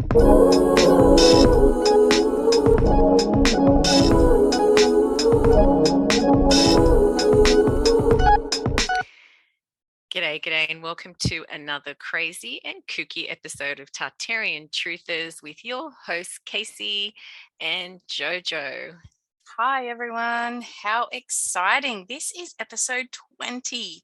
G'day, and welcome to another crazy and kooky episode of Tartarian Truthers with your hosts, Casey and JoJo. Hi, everyone. How exciting. This is episode 20.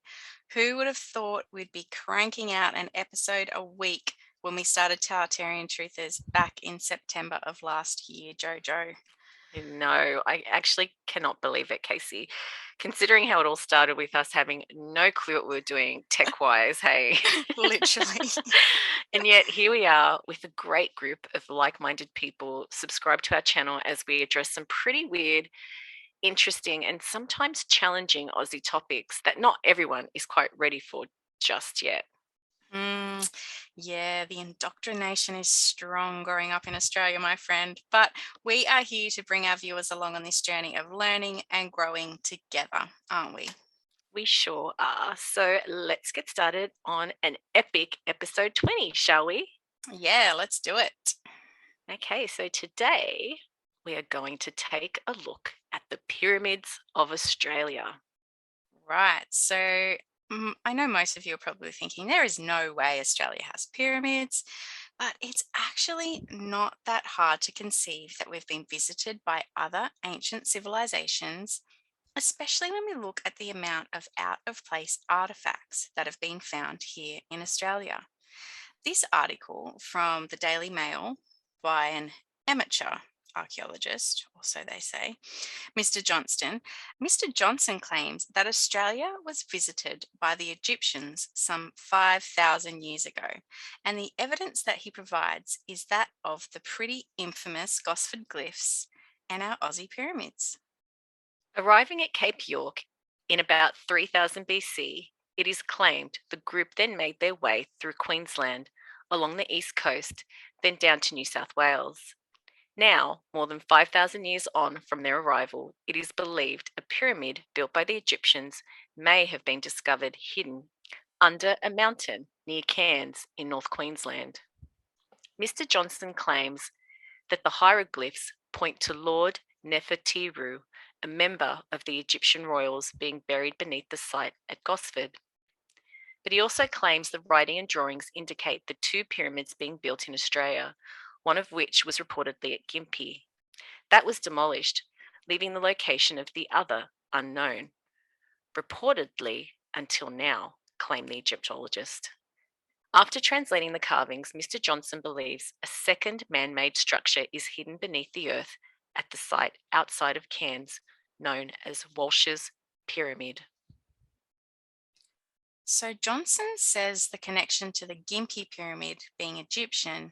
Who would have thought we'd be cranking out an episode a week when we started Tartarian Truthers back in September of last year, JoJo? No, I actually cannot believe it, Casey. Considering how it all started with us having no clue what we were doing tech-wise, hey. Literally. And yet here we are with a great group of like-minded people subscribed to our channel as we address some pretty weird, interesting, and sometimes challenging Aussie topics that not everyone is quite ready for just yet. Yeah, the indoctrination is strong growing up in Australia, my friend. But we are here to bring our viewers along on this journey of learning and growing together, aren't we? We sure are. So let's get started on an epic episode 20, shall we? Yeah, let's do it. Okay, so today we are going to take a look at the pyramids of Australia. Right. So I know most of you are probably thinking there is no way Australia has pyramids, but it's actually not that hard to conceive that we've been visited by other ancient civilizations, especially when we look at the amount of out of place artifacts that have been found here in Australia. This article from the Daily Mail by an amateur archaeologist, or so they say, Mr. Johnston. Mr. Johnson claims that Australia was visited by the Egyptians some 5,000 years ago, and the evidence that he provides is that of the pretty infamous Gosford glyphs and our Aussie pyramids. Arriving at Cape York in about 3000 BC, it is claimed the group then made their way through Queensland, along the east coast, then down to New South Wales. Now, more than 5,000 years on from their arrival, it is believed a pyramid built by the Egyptians may have been discovered hidden under a mountain near Cairns in North Queensland. Mr. Johnson claims that the hieroglyphs point to Lord Nefertiru, a member of the Egyptian royals being buried beneath the site at Gosford. But he also claims the writing and drawings indicate the two pyramids being built in Australia, one of which was reportedly at Gympie. That was demolished, leaving the location of the other unknown. Reportedly, until now, claimed the Egyptologist. After translating the carvings, Mr. Johnson believes a second man made structure is hidden beneath the earth at the site outside of Cairns, known as Walsh's Pyramid. So Johnson says the connection to the Gympie pyramid being Egyptian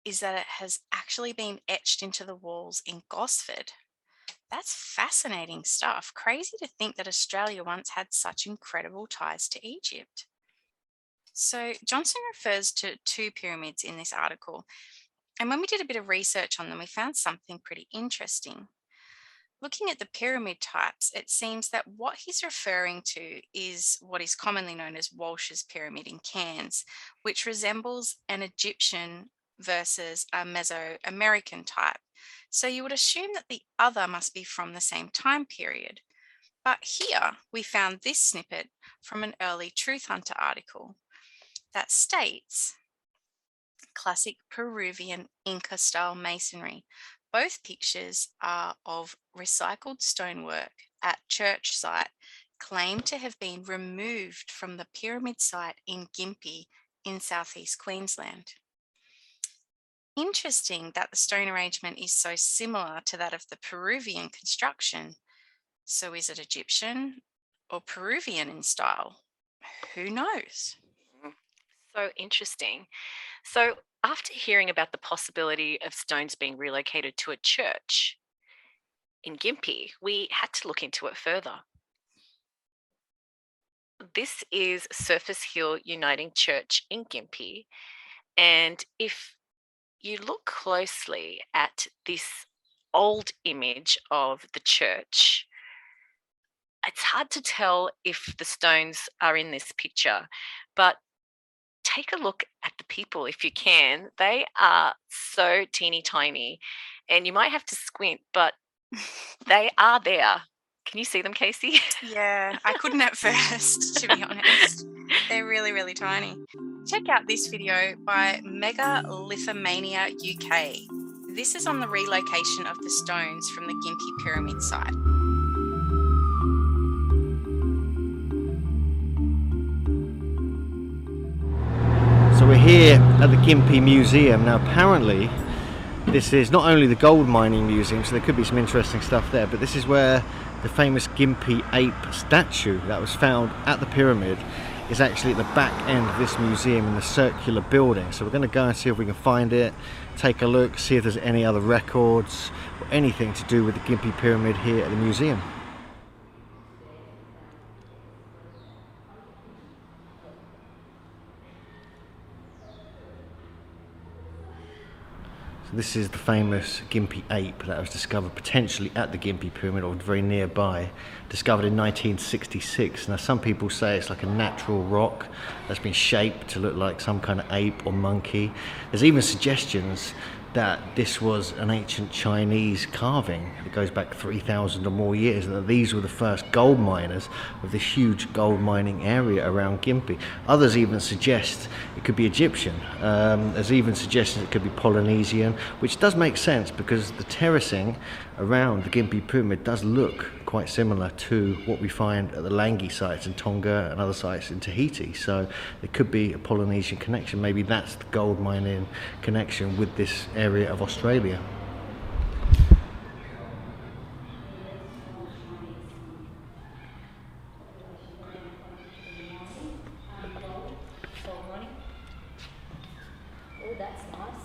is that it has actually been etched into the walls in Gosford. That's fascinating stuff. Crazy to think that Australia once had such incredible ties to Egypt. So Johnson refers to two pyramids in this article. And when we did a bit of research on them, we found something pretty interesting. Looking at the pyramid types, it seems that what he's referring to is what is commonly known as Walsh's pyramid in Cairns, which resembles an Egyptian versus a Mesoamerican type. So you would assume that the other must be from the same time period. But here we found this snippet from an early Truth Hunter article that states classic Peruvian Inca style masonry. Both pictures are of recycled stonework at church site claimed to have been removed from the pyramid site in Gympie in southeast Queensland. Interesting that the stone arrangement is so similar to that of the Peruvian construction. So is it Egyptian or Peruvian in style? Who knows? So interesting. So, after hearing about the possibility of stones being relocated to a church in Gympie, we had to look into it further. This is Surface Hill Uniting Church in Gympie, and if you look closely at this old image of the church, it's hard to tell if the stones are in this picture, but take a look at the people if you can. They are so teeny tiny, and you might have to squint, but they are there. Can you see them, Casey? Yeah, I couldn't at first, to be honest. They're really, really tiny. Check out this video by Megalithomania UK. This is on the relocation of the stones from the Gympie Pyramid site. So we're here at the Gympie Museum. Now apparently this is not only the gold mining museum, so there could be some interesting stuff there, but this is where the famous Gympie ape statue that was found at the pyramid is actually at the back end of this museum in the circular building. So we're going to go and see if we can find it, take a look, see if there's any other records or anything to do with the Gympie pyramid here at the museum. This is the famous Gympie ape that was discovered potentially at the Gympie Pyramid or very nearby, discovered in 1966. Now some people say it's like a natural rock that's been shaped to look like some kind of ape or monkey. There's even suggestions that this was an ancient Chinese carving that goes back 3,000 or more years, and that these were the first gold miners of this huge gold mining area around Gympie. Others even suggest it could be Egyptian. There's even suggestions it could be Polynesian, which does make sense because the terracing around the Gympie Pyramid does look quite similar to what we find at the Langi sites in Tonga and other sites in Tahiti. So there could be a Polynesian connection. Maybe that's the gold mining connection with this area of Australia. Oh, that's nice.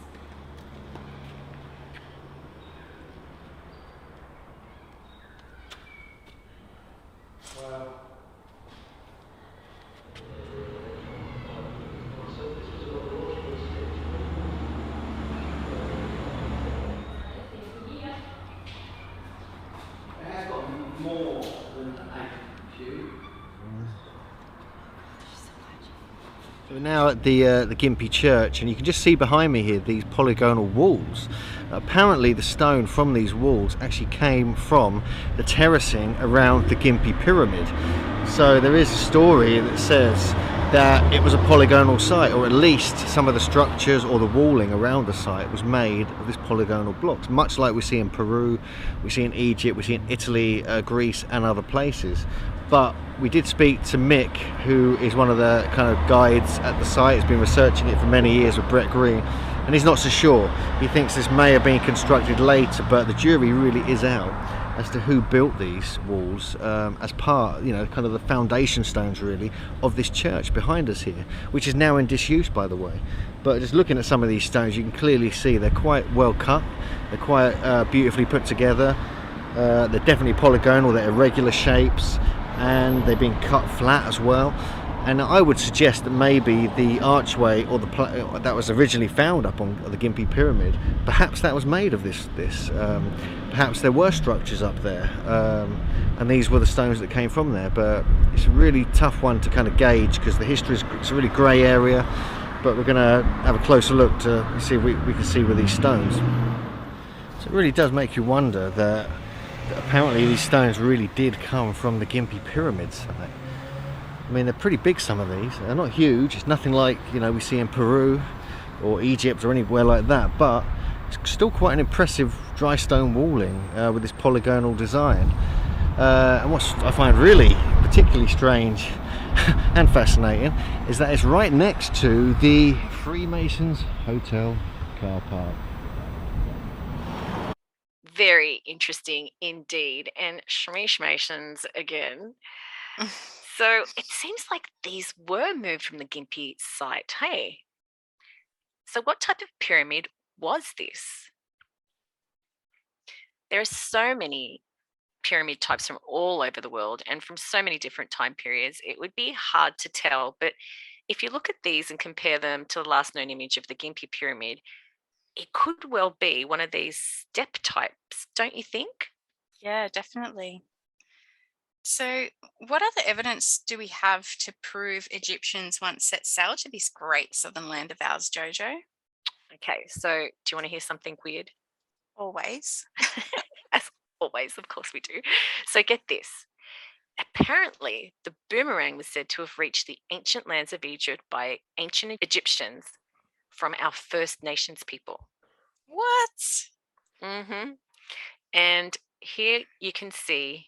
So we're now at the Gympie Church, and you can just see behind me here these polygonal walls. Apparently the stone from these walls actually came from the terracing around the Gympie Pyramid. So there is a story that says that it was a polygonal site, or at least some of the structures or the walling around the site was made of this polygonal blocks, much like we see in Peru, we see in Egypt, we see in Italy, Greece and other places. But we did speak to Mick, who is one of the kind of guides at the site. He's been researching it for many years with Brett Green, and he's not so sure. He thinks this may have been constructed later, but the jury really is out as to who built these walls as part, you know, kind of the foundation stones really of this church behind us here, which is now in disuse, by the way. But just looking at some of these stones, you can clearly see they're quite well cut, they're quite beautifully put together. They're definitely polygonal, they're irregular shapes, and they've been cut flat as well. And I would suggest that maybe the archway or the that was originally found up on the Gympie Pyramid, perhaps that was made of this. Perhaps there were structures up there, and these were the stones that came from there. But it's a really tough one to kind of gauge because the history is, it's a really grey area. But we're going to have a closer look to see if we can see with these stones. So it really does make you wonder that apparently these stones really did come from the Gympie Pyramids. I mean, they're pretty big, some of these. They're not huge. It's nothing like, you know, we see in Peru or Egypt or anywhere like that, but it's still quite an impressive dry stone walling with this polygonal design. And what I find really particularly strange and fascinating is that it's right next to the Freemasons Hotel car park. Very interesting indeed. And Shmeeshmasons again. So it seems like these were moved from the Gympie site, hey? So what type of pyramid was this? There are so many pyramid types from all over the world and from so many different time periods, it would be hard to tell. But if you look at these and compare them to the last known image of the Gympie pyramid, it could well be one of these step types, don't you think? Yeah, definitely. So, what other evidence do we have to prove Egyptians once set sail to this great southern land of ours, Jojo? Okay, so do you want to hear something weird? Always. As always, of course we do. So get this. Apparently, the boomerang was said to have reached the ancient lands of Egypt by ancient Egyptians from our First Nations people. What? hmm And here you can see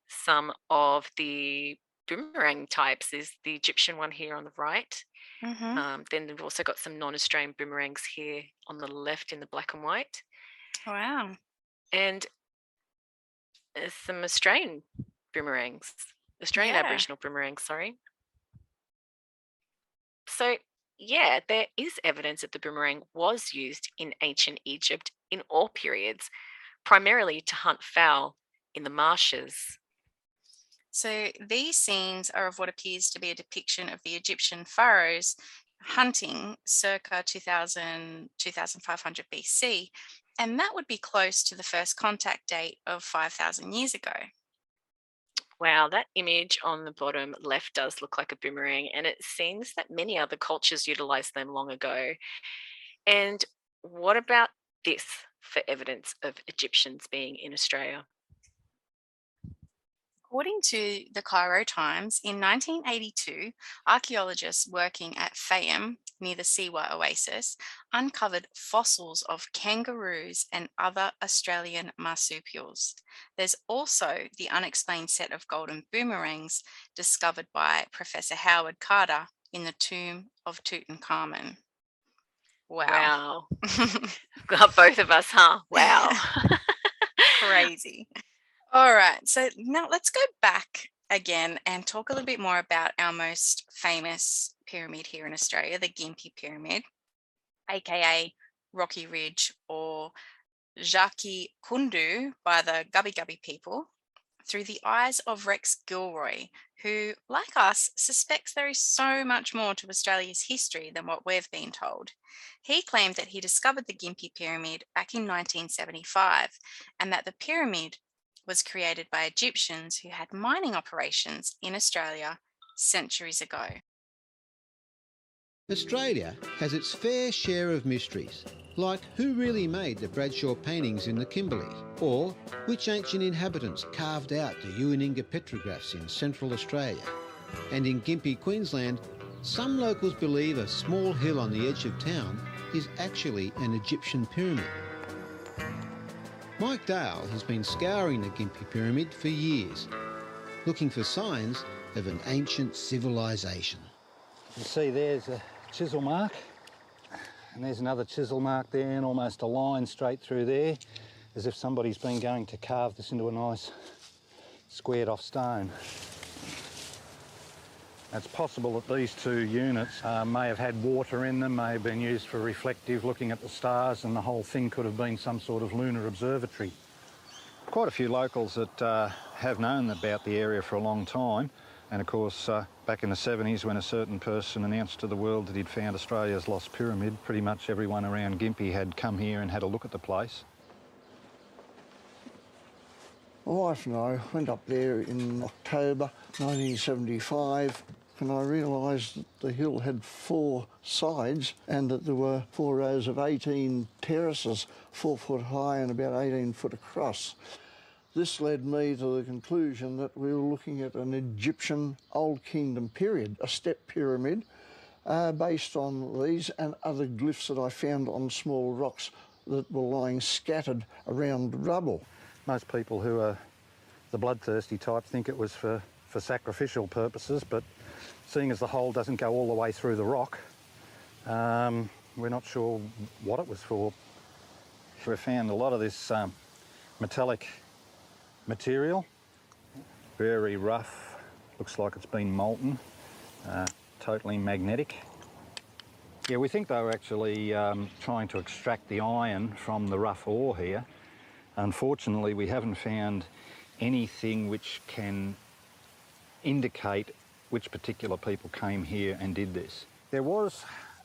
some of the boomerang types. Is the Egyptian one here on the right. Mm-hmm. Then we've also got some non-Australian boomerangs here on the left in the black and white, Wow. and some Australian boomerangs, Australian Yeah. Aboriginal boomerangs, sorry. So, yeah, there is evidence that the boomerang was used in ancient Egypt in all periods, primarily to hunt fowl in the marshes. So these scenes are of what appears to be a depiction of the Egyptian pharaohs hunting circa 2000, 2500 BC. And that would be close to the first contact date of 5,000 years ago. Wow, that image on the bottom left does look like a boomerang, and it seems that many other cultures utilized them long ago. And what about this for evidence of Egyptians being in Australia? According to the Cairo Times, in 1982, archaeologists working at Fayum near the Siwa Oasis uncovered fossils of kangaroos and other Australian marsupials. There's also the unexplained set of golden boomerangs discovered by Professor Howard Carter in the tomb of Tutankhamun. Wow. Wow. Got both of us, huh? Wow. Crazy. All right. So now let's go back again and talk a little bit more about our most famous pyramid here in Australia, the Gympie Pyramid, aka Rocky Ridge or Jaki Kundu by the Gubbi Gubbi people, through the eyes of Rex Gilroy, who, like us, suspects there is so much more to Australia's history than what we've been told. He claimed that he discovered the Gympie Pyramid back in 1975 and that the pyramid was created by Egyptians who had mining operations in Australia centuries ago. Australia has its fair share of mysteries, like who really made the Bradshaw paintings in the Kimberley, or which ancient inhabitants carved out the Ewanninga petrographs in central Australia. And in Gympie, Queensland, some locals believe a small hill on the edge of town is actually an Egyptian pyramid. Mike Dale has been scouring the Gympie Pyramid for years, looking for signs of an ancient civilization. You see there's a chisel mark, and there's another chisel mark there, and almost a line straight through there, as if somebody's been going to carve this into a nice squared off stone. It's possible that these two units may have had water in them, may have been used for reflective, looking at the stars, and the whole thing could have been some sort of lunar observatory. Quite a few locals that have known about the area for a long time, and of course back in the 70s when a certain person announced to the world that he'd found Australia's lost pyramid, pretty much everyone around Gympie had come here and had a look at the place. My wife and I went up there in October 1975 and I realised that the hill had 4 sides and that there were 4 rows of 18 terraces, 4 foot high and about 18 foot across. This led me to the conclusion that we were looking at an Egyptian Old Kingdom period, a step pyramid, based on these and other glyphs that I found on small rocks that were lying scattered around rubble. Most people who are the bloodthirsty type think it was for sacrificial purposes, but seeing as the hole doesn't go all the way through the rock, we're not sure what it was for. We found a lot of this metallic material, very rough, looks like it's been molten, totally magnetic. Yeah, we think they were actually trying to extract the iron from the rough ore here. Unfortunately, we haven't found anything which can indicate which particular people came here and did this. There was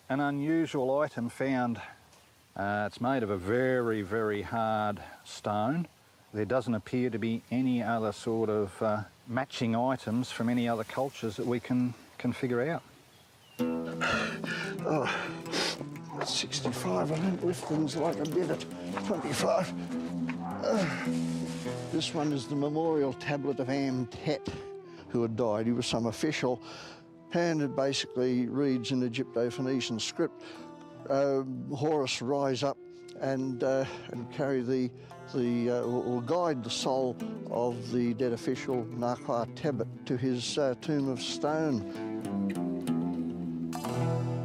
an unusual item found. It's made of a very, very hard stone. There doesn't appear to be any other sort of matching items from any other cultures that we can figure out. Oh, 65, I don't lift things like I did at 25. This one is the memorial tablet of Amtet, who had died. He was some official, and it basically reads in Egypto-Phoenician script, Horus, rise up and carry or guide the soul of the dead official Naqar Tebet to his tomb of stone.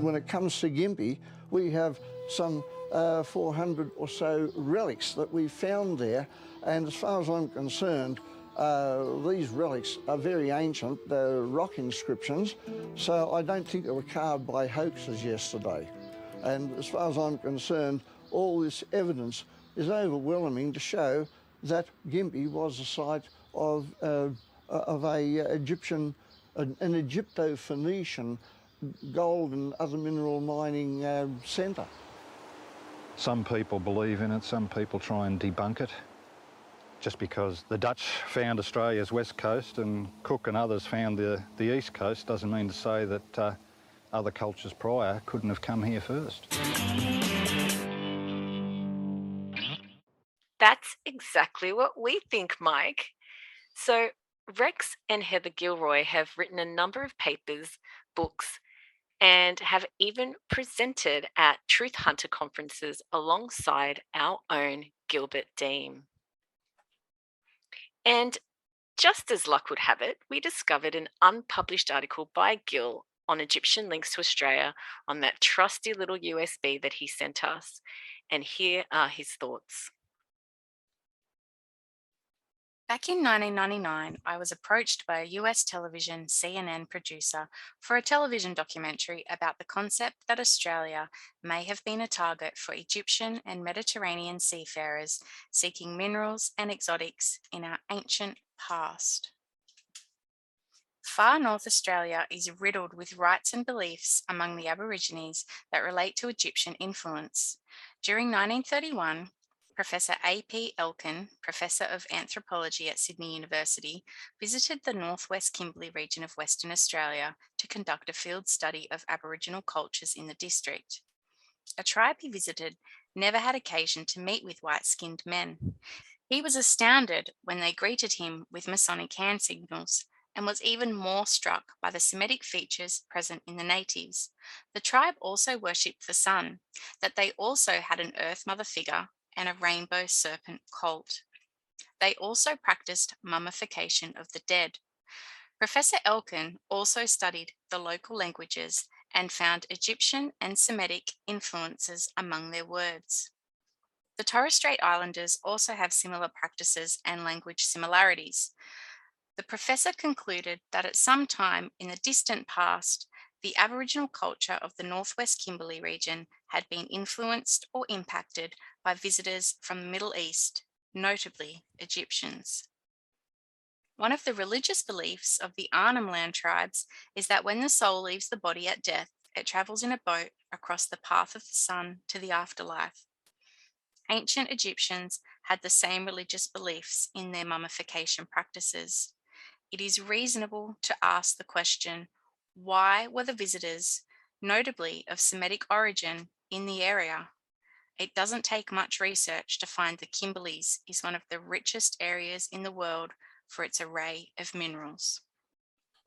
When it comes to Gympie, we have some 400 or so relics that we found there, and as far as I'm concerned, these relics are very ancient. They're rock inscriptions, so I don't think they were carved by hoaxes yesterday. And as far as I'm concerned, all this evidence is overwhelming to show that Gympie was the site of an Egypto-Phoenician gold and other mineral mining centre. Some people believe in it, some people try and debunk it. Just because the Dutch found Australia's west coast and Cook and others found the east coast doesn't mean to say that other cultures prior couldn't have come here first. That's exactly what we think, Mike. So, Rex and Heather Gilroy have written a number of papers, books, and have even presented at Truth Hunter conferences alongside our own Gilbert Dean. And just as luck would have it, we discovered an unpublished article by Gil on Egyptian links to Australia on that trusty little USB that he sent us. And here are his thoughts. Back in 1999, I was approached by a US television CNN producer for a television documentary about the concept that Australia may have been a target for Egyptian and Mediterranean seafarers seeking minerals and exotics in our ancient past. Far North Australia is riddled with rites and beliefs among the Aborigines that relate to Egyptian influence. During 1931, Professor A.P. Elkin, Professor of Anthropology at Sydney University, visited the northwest Kimberley region of Western Australia to conduct a field study of Aboriginal cultures in the district. A tribe he visited never had occasion to meet with white-skinned men. He was astounded when they greeted him with Masonic hand signals, and was even more struck by the Semitic features present in the natives. The tribe also worshipped the sun, that they also had an Earth Mother figure and a rainbow serpent cult. They also practiced mummification of the dead. Professor Elkin also studied the local languages and found Egyptian and Semitic influences among their words. The Torres Strait Islanders also have similar practices and language similarities. The professor concluded that at some time in the distant past, the Aboriginal culture of the Northwest Kimberley region had been influenced or impacted by visitors from the Middle East, notably Egyptians. One of the religious beliefs of the Arnhem Land tribes is that when the soul leaves the body at death, it travels in a boat across the path of the sun to the afterlife. Ancient Egyptians had the same religious beliefs in their mummification practices. It is reasonable to ask the question, why were the visitors, notably of Semitic origin, in the area? It doesn't take much research to find the Kimberleys is one of the richest areas in the world for its array of minerals.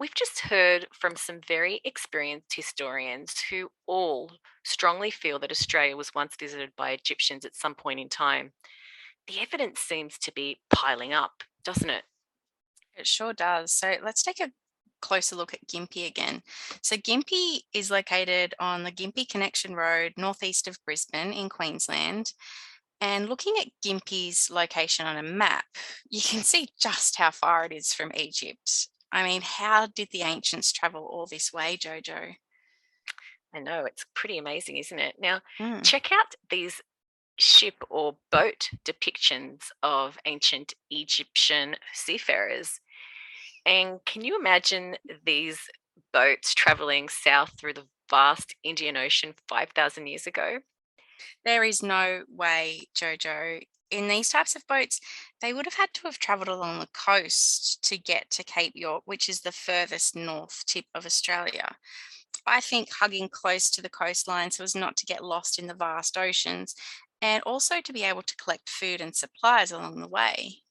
We've just heard from some very experienced historians who all strongly feel that Australia was once visited by Egyptians at some point in time. The evidence seems to be piling up, doesn't it? It sure does. So let's take a closer look at Gympie again. So Gympie is located on the Gympie Connection Road, northeast of Brisbane in Queensland. And looking at Gympie's location on a map, you can see just how far it is from Egypt. I mean, how did the ancients travel all this way, Jojo? I know, it's pretty amazing, isn't it? Now, Mm. check out these ship or boat depictions of ancient Egyptian seafarers. And can you imagine these boats traveling south through the vast Indian Ocean 5,000 years ago? There is no way, Jojo. in these types of boats, they would have had to have traveled along the coast to get to Cape York, which is the furthest north tip of Australia. I think hugging close to the coastline so as not to get lost in the vast oceans and also to be able to collect food and supplies along the way.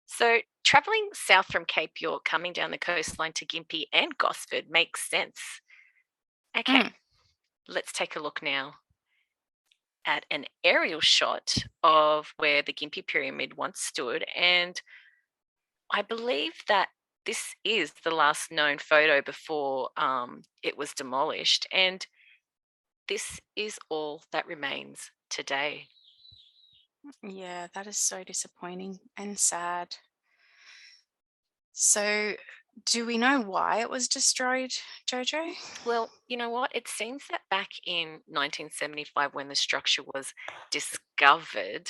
So, travelling south from Cape York, coming down the coastline to Gympie and Gosford makes sense. Okay, Mm, let's take a look now at an aerial shot of where the Gympie Pyramid once stood. And I believe that this is the last known photo before it was demolished. And this is all that remains today. yeah, that is so disappointing and sad. So, do we know why it was destroyed, Jojo? Well, you know what? It seems that back in 1975, when the structure was discovered,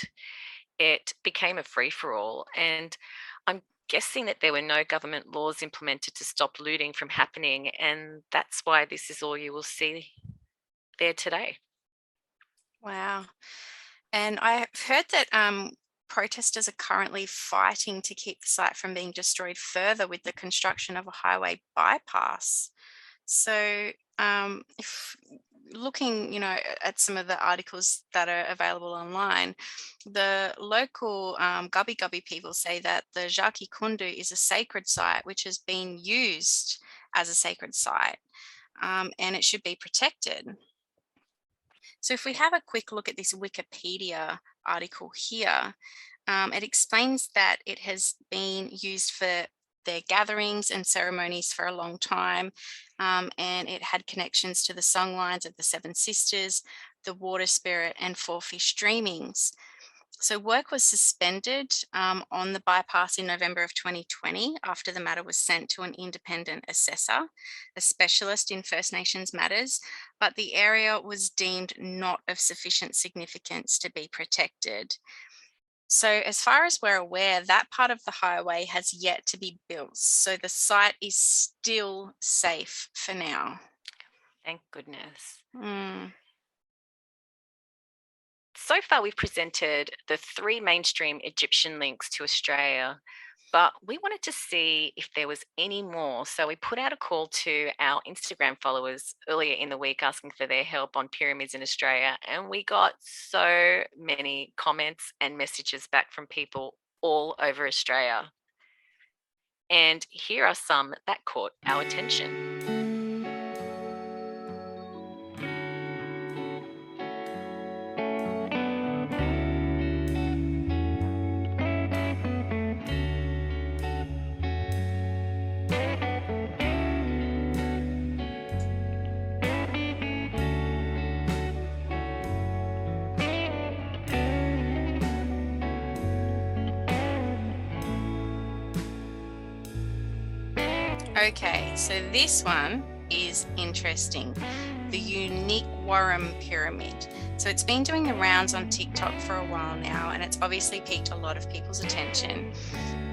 it became a free for all. And I'm guessing that there were no government laws implemented to stop looting from happening. And that's why this is all you will see there today. Wow. And I've heard that protesters are currently fighting to keep the site from being destroyed further with the construction of a highway bypass. So, if looking, at some of the articles that are available online, the local Gubbi Gubbi people say that the Jaki Kundu is a sacred site which has been used as a sacred site, and it should be protected. So, if we have a quick look at this Wikipedia article here, it explains that it has been used for their gatherings and ceremonies for a long time, and it had connections to the songlines of the Seven Sisters, the Water Spirit, and Four Fish Dreamings. So, work was suspended on the bypass in November of 2020 after the matter was sent to an independent assessor, a specialist in First Nations matters, but the area was deemed not of sufficient significance to be protected. So, as far as we're aware, that part of the highway has yet to be built. So, the site is still safe for now. Thank goodness. Mm, So far, we've presented the three mainstream Egyptian links to Australia, but we wanted to see if there was any more. So we put out a call to our Instagram followers earlier in the week asking for their help on pyramids in Australia. And we got so many comments and messages back from people all over Australia. And here are some that caught our attention. Okay, so this one is interesting. The unique Warren pyramid. So it's been doing the rounds on TikTok for a while now, and it's obviously piqued a lot of people's attention.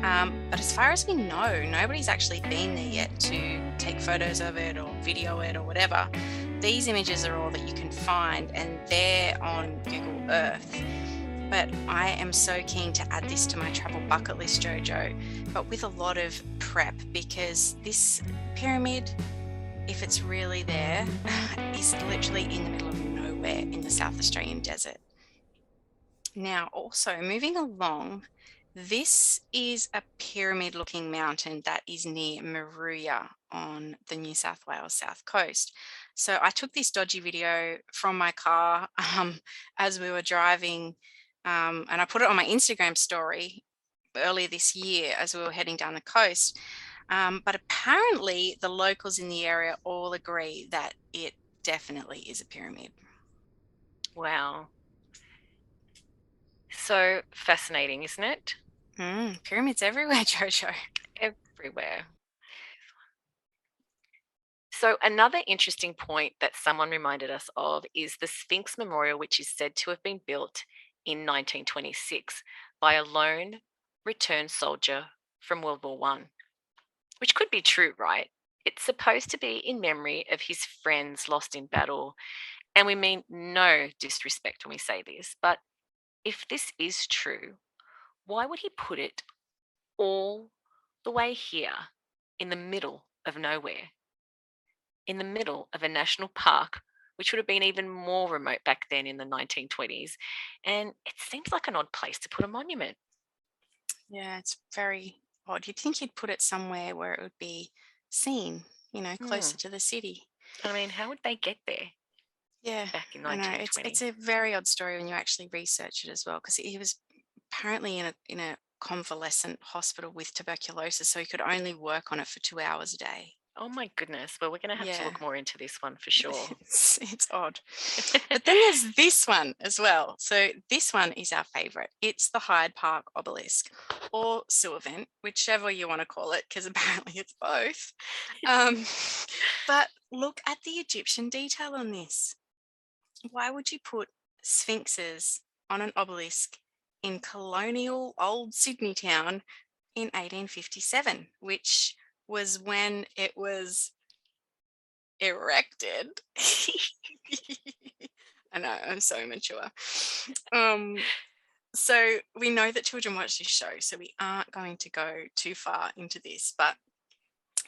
But as far as we know, nobody's actually been there yet to take photos of it or video it or whatever. These images are all that you can find, and they're on Google Earth. But I am so keen to add this to my travel bucket list, Jojo, but with a lot of prep because this pyramid, if it's really there, is literally in the middle of nowhere in the South Australian desert. Now, also moving along, this is a pyramid looking mountain that is near Maruya on the New South Wales south coast. So I took this dodgy video from my car as we were driving, and I put it on my Instagram story earlier this year as we were heading down the coast. But apparently, the locals in the area all agree that it definitely is a pyramid. Wow. So fascinating, isn't it? Pyramids everywhere, Jojo. Everywhere. So, another interesting point that someone reminded us of is the Sphinx Memorial, which is said to have been built in 1926 by a lone returned soldier from World War One, which could be true, right? It's supposed to be in memory of his friends lost in battle. And we mean no disrespect when we say this, but if this is true, why would he put it all the way here in the middle of nowhere, in the middle of a national park, which would have been even more remote back then in the 1920s? And it seems like an odd place to put a monument. Yeah, it's very odd. You'd think he'd put it somewhere where it would be seen, closer to the city. I mean, how would they get there Yeah, back in I know. 1920? It's a very odd story when you actually research it as well, because he was apparently in a convalescent hospital with tuberculosis, so he could only work on it for 2 hours a day. Oh my goodness. Well, we're going to have to Yeah. look more into this one for sure. It's odd. But then there's this one as well. So this one is our favorite. It's the Hyde Park obelisk, or sewer vent, whichever you want to call it, because apparently it's both. But look at the Egyptian detail on this. Why would you put sphinxes on an obelisk in colonial old Sydney town in 1857, which was when it was erected? I know, I'm so mature. So we know that children watch this show, so we aren't going to go too far into this, but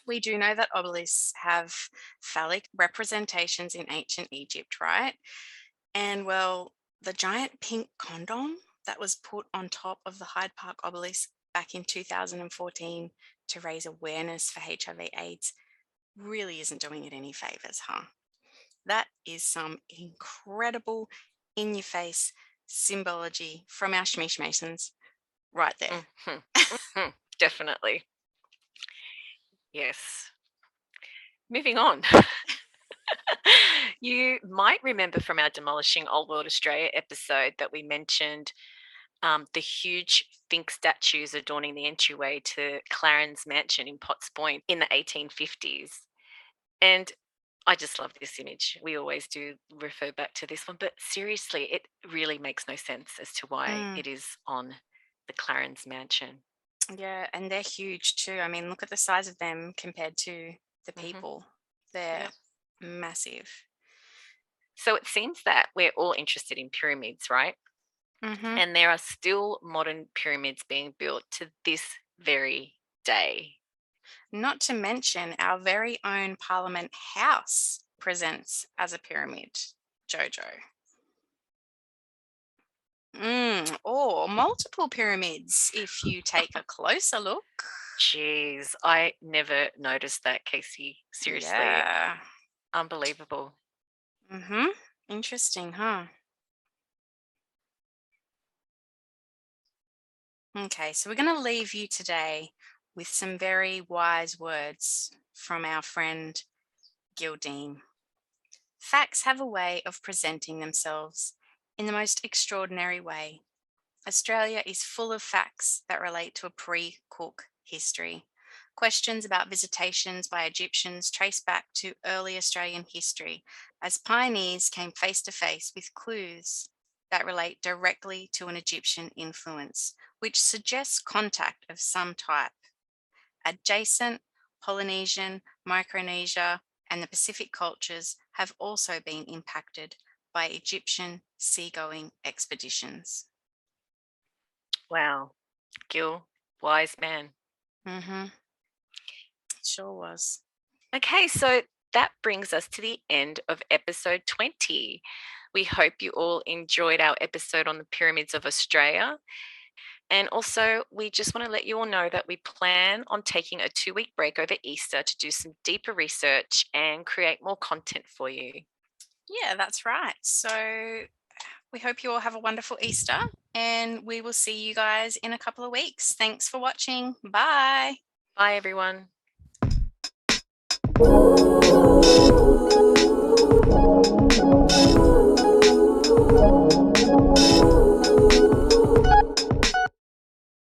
we do know that obelisks have phallic representations in ancient Egypt, right? And well, the giant pink condom that was put on top of the Hyde Park obelisk back in 2014 to raise awareness for HIV/AIDS really isn't doing it any favors, huh? That is some incredible in your face symbology from our Shmish Masons right there. Definitely. Yes. Moving on. You might remember from our Demolishing Old World Australia episode that we mentioned the huge Finke statues adorning the entryway to Clarence Mansion in Potts Point in the 1850s. And I just love this image. We always do refer back to this one, but seriously, it really makes no sense as to why it is on the Clarence Mansion. Yeah, and they're huge too. I mean, look at the size of them compared to the people. They're massive. So it seems that we're all interested in pyramids, right? And there are still modern pyramids being built to this very day. Not to mention our very own Parliament House presents as a pyramid, JoJo. Or multiple pyramids if you take a closer look. Jeez, I never noticed that, Casey. Seriously. Yeah. Unbelievable. Interesting, huh? Okay, so we're going to leave you today with some very wise words from our friend Gildine. Facts have a way of presenting themselves in the most extraordinary way. Australia is full of facts that relate to a pre-Cook history. Questions about visitations by Egyptians trace back to early Australian history as pioneers came face to face with clues that relate directly to an Egyptian influence, which suggests contact of some type. Adjacent Polynesian, Micronesia, and the Pacific cultures have also been impacted by Egyptian seagoing expeditions. Wow. Gil, wise man. Sure was. Okay, so that brings us to the end of episode 20. We hope you all enjoyed our episode on the pyramids of Australia. And also, we just want to let you all know that we plan on taking a 2-week break over Easter to do some deeper research and create more content for you. Yeah, that's right. So we hope you all have a wonderful Easter, and we will see you guys in a couple of weeks. Thanks for watching. Bye. Bye, everyone.